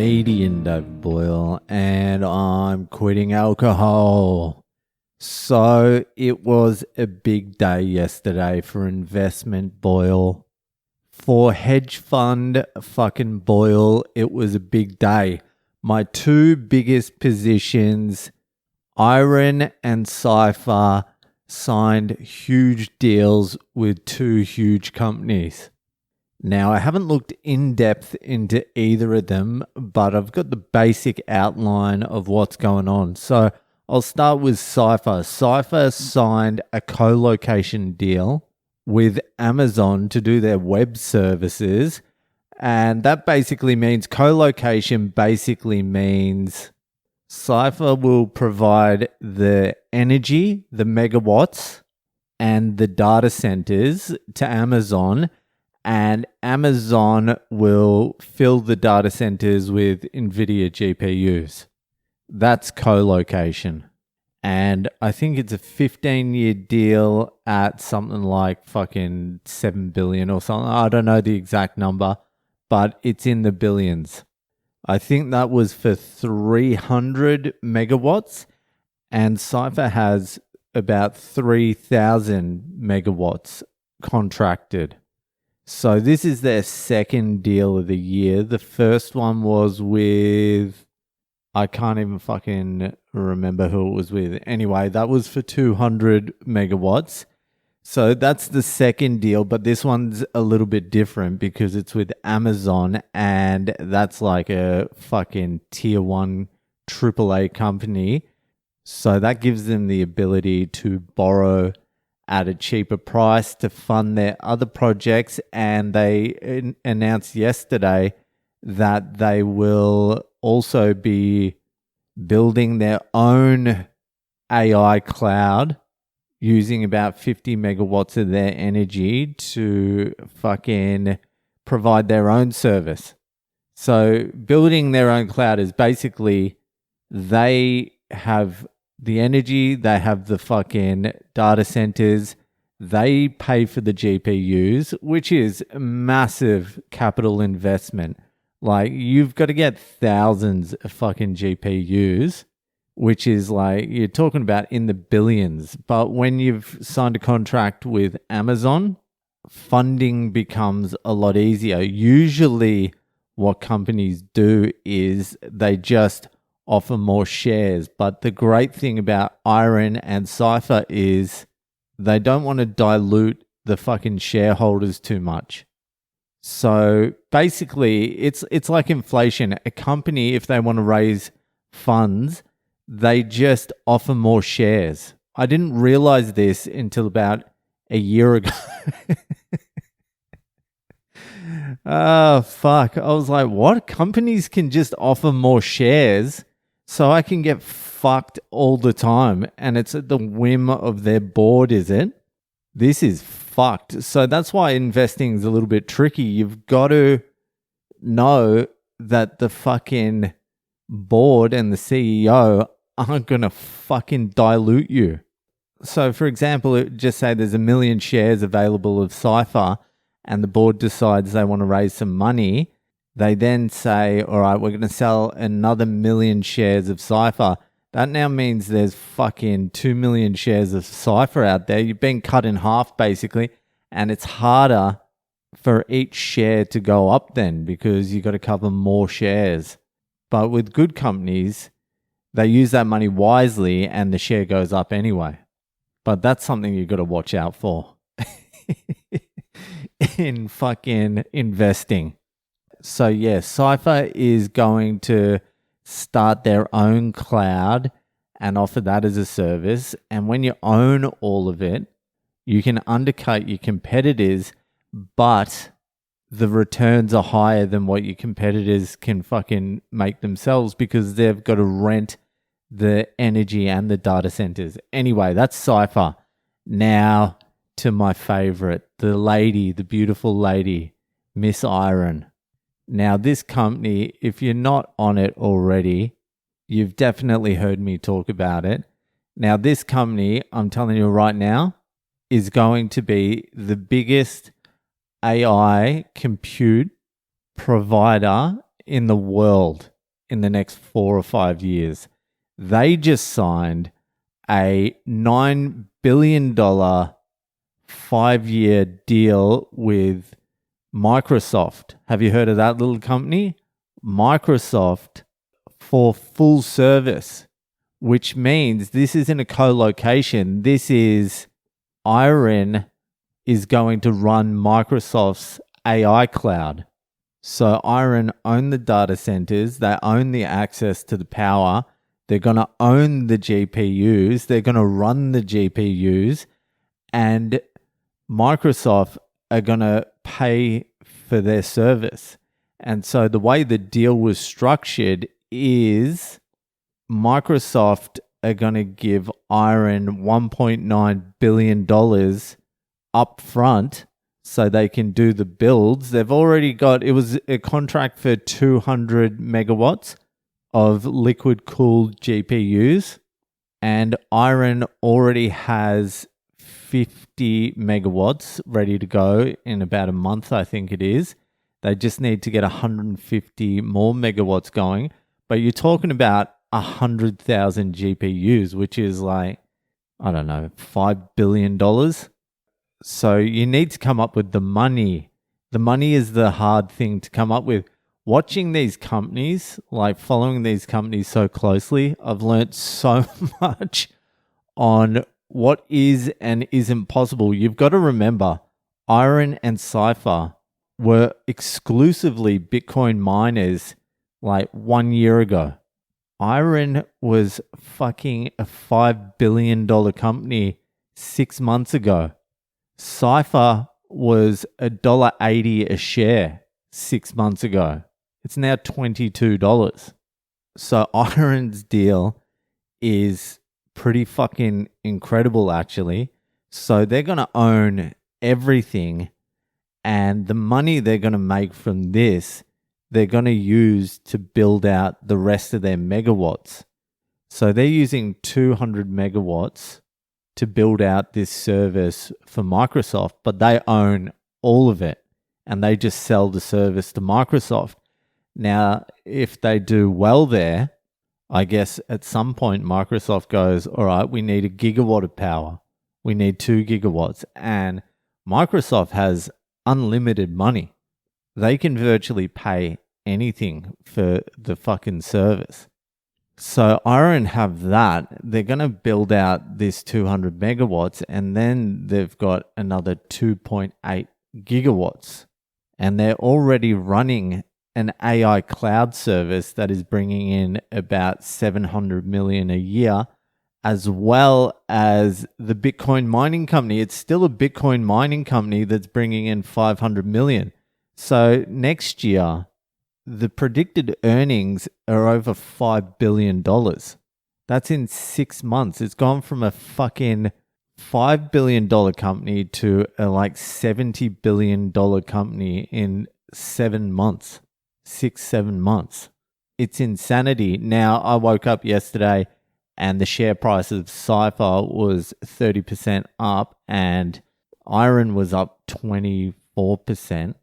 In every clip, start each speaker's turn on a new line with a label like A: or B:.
A: comedian David Boyle, and I'm quitting alcohol. So it was a big day yesterday for investment Boyle. For hedge fund fucking Boyle, it was a big day. My two biggest positions, IREN and CIFR, signed huge deals with two huge companies. Now, I haven't looked in depth into either of them, but I've got the basic outline of what's going on. So I'll start with CIFR. CIFR signed a co-location deal with Amazon to do their web services. And that basically means co-location basically means CIFR will provide the energy, the megawatts, and the data centers to Amazon. And Amazon will fill the data centers with NVIDIA GPUs. That's co-location. And I think it's a 15-year deal at something like fucking 7 billion or something. I don't know the exact number, but it's in the billions. I think that was for 300 megawatts, and CIFR has about 3,000 megawatts contracted. So this is their second deal of the year. The first one was with, I can't even fucking remember who it was with. Anyway, that was for 200 megawatts. So that's the second deal, but this one's a little bit different because it's with Amazon, and that's like a fucking tier 1 AAA company. So that gives them the ability to borrow at a cheaper price to fund their other projects. And they announced yesterday that they will also be building their own AI cloud using about 50 megawatts of their energy to fucking provide their own service. So building their own cloud is basically they have the energy, they have the fucking data centers, they pay for the GPUs, which is a massive capital investment. Like, you've got to get thousands of fucking GPUs, which is like, you're talking about in the billions. But when you've signed a contract with Amazon, funding becomes a lot easier. Usually what companies do is they just offer more shares. But the great thing about IREN and CIFR is they don't want to dilute the fucking shareholders too much. So basically, it's like inflation. A company, if they want to raise funds, they just offer more shares. I didn't realize this until about a year ago. Oh, fuck. I was like, what? Companies can just offer more shares so I can get fucked all the time, and it's at the whim of their board, is it? This is fucked. So that's why investing is a little bit tricky. You've got to know that the fucking board and the CEO aren't going to fucking dilute you. So, for example, just say there's 1 million shares available of CIFR and the board decides they want to raise some money. They then say, all right, we're going to sell another 1 million shares of CIFR. That now means there's fucking 2 million shares of CIFR out there. You've been cut in half, basically, and it's harder for each share to go up then because you've got to cover more shares. But with good companies, they use that money wisely and the share goes up anyway. But that's something you've got to watch out for in fucking investing. So yeah, CIFR is going to start their own cloud and offer that as a service. And when you own all of it, you can undercut your competitors, but the returns are higher than what your competitors can fucking make themselves because they've got to rent the energy and the data centers. Anyway, that's CIFR. Now to my favorite, the lady, the beautiful lady, Miss IREN. Now, this company, if you're not on it already, you've definitely heard me talk about it. Now, this company, I'm telling you right now, is going to be the biggest AI compute provider in the world. in the next 4 or 5 years. They just signed a $9 billion 5-year deal with Microsoft. Have you heard of that little company? Microsoft, for full service, which means this isn't a co-location. This is IREN is going to run Microsoft's AI cloud. So IREN own the data centers. They own the access to the power. They're going to own the GPUs. They're going to run the GPUs. And Microsoft are going to pay for their service. And so the way the deal was structured is Microsoft are going to give IREN $1.9 billion up front so they can do the builds. They've already got, it was a contract for 200 megawatts of liquid cooled GPUs, and IREN already has 50 megawatts ready to go in about a month, I think it is. They just need to get 150 more megawatts going. But you're talking about 100,000 GPUs, which is like, I don't know, $5 billion. So you need to come up with the money. The money is the hard thing to come up with. Watching these companies, like following these companies so closely, I've learned so much on what is and isn't possible. You've got to remember, IREN and CIFR were exclusively Bitcoin miners like 1 year ago. IREN was fucking a $5 billion company 6 months ago. CIFR was $1.80 a share 6 months ago. It's now $22. So IREN's deal is pretty fucking incredible, actually. So they're going to own everything, and the money they're going to make from this, they're going to use to build out the rest of their megawatts. So they're using 200 megawatts to build out this service for Microsoft, but they own all of it, and they just sell the service to Microsoft. Now, if they do well there, I guess at some point Microsoft goes, all right, we need a gigawatt of power. We need 2 gigawatts. And Microsoft has unlimited money. They can virtually pay anything for the fucking service. So IREN have that. They're going to build out this 200 megawatts, and then they've got another 2.8 gigawatts. And they're already running an AI cloud service that is bringing in about 700 million a year, as well as the Bitcoin mining company. It's still a Bitcoin mining company that's bringing in 500 million. So next year, the predicted earnings are over $5 billion. That's in 6 months. It's gone from a fucking $5 billion company to a like $70 billion company in 7 months. 6-7 months. It's insanity. Now, I woke up yesterday and the share price of CIFR was 30% up and IREN was up 24%.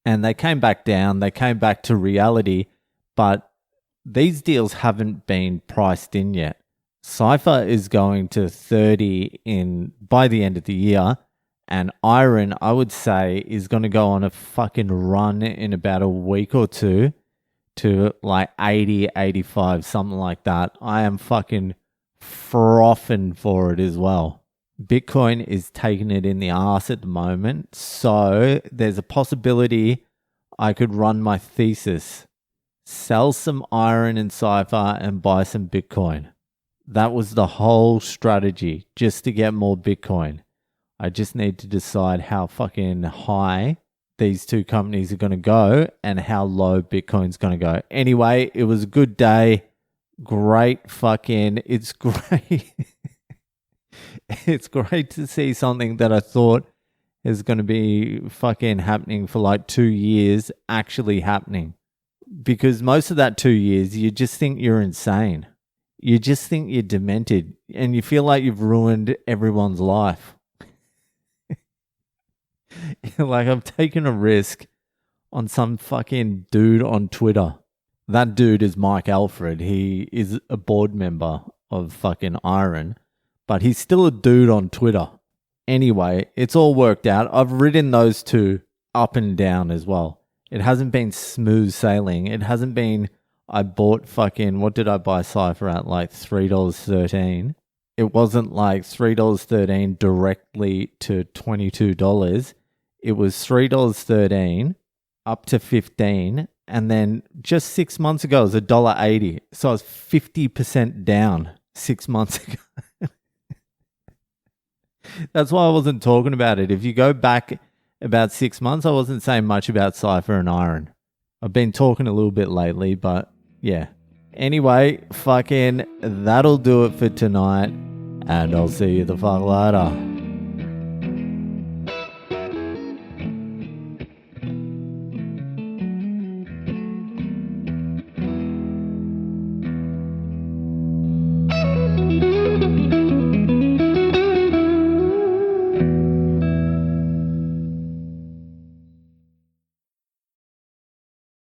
A: And they came back down. They came back to reality, but these deals haven't been priced in yet. CIFR is going to 30 by the end of the year. And IREN, I would say, is going to go on a fucking run in about a week or two to like 80, 85, something like that. I am fucking frothing for it as well. Bitcoin is taking it in the ass at the moment. So there's a possibility I could run my thesis, sell some IREN and CIFR and buy some Bitcoin. That was the whole strategy, just to get more Bitcoin. I just need to decide how fucking high these two companies are going to go and how low Bitcoin's going to go. Anyway, it was a good day. Great fucking, it's great. It's great to see something that I thought is going to be fucking happening for like 2 years actually happening. Because most of that 2 years, you just think you're insane. You just think you're demented and you feel like you've ruined everyone's life. Like I've taken a risk on some fucking dude on Twitter. That dude is Mike Alfred. He is a board member of fucking IREN, but he's still a dude on Twitter. Anyway, it's all worked out. I've ridden those two up and down as well. It hasn't been smooth sailing. It hasn't been, I bought fucking, what did I buy CIFR at? Like $3.13. It wasn't like $3.13 directly to $22. It was $3.13 up to $15. And then just 6 months ago, it was $1.80. So I was 50% down 6 months ago. That's why I wasn't talking about it. If you go back about 6 months, I wasn't saying much about CIFR and IREN. I've been talking a little bit lately, but yeah. Anyway, fucking that'll do it for tonight. And I'll see you the fuck later.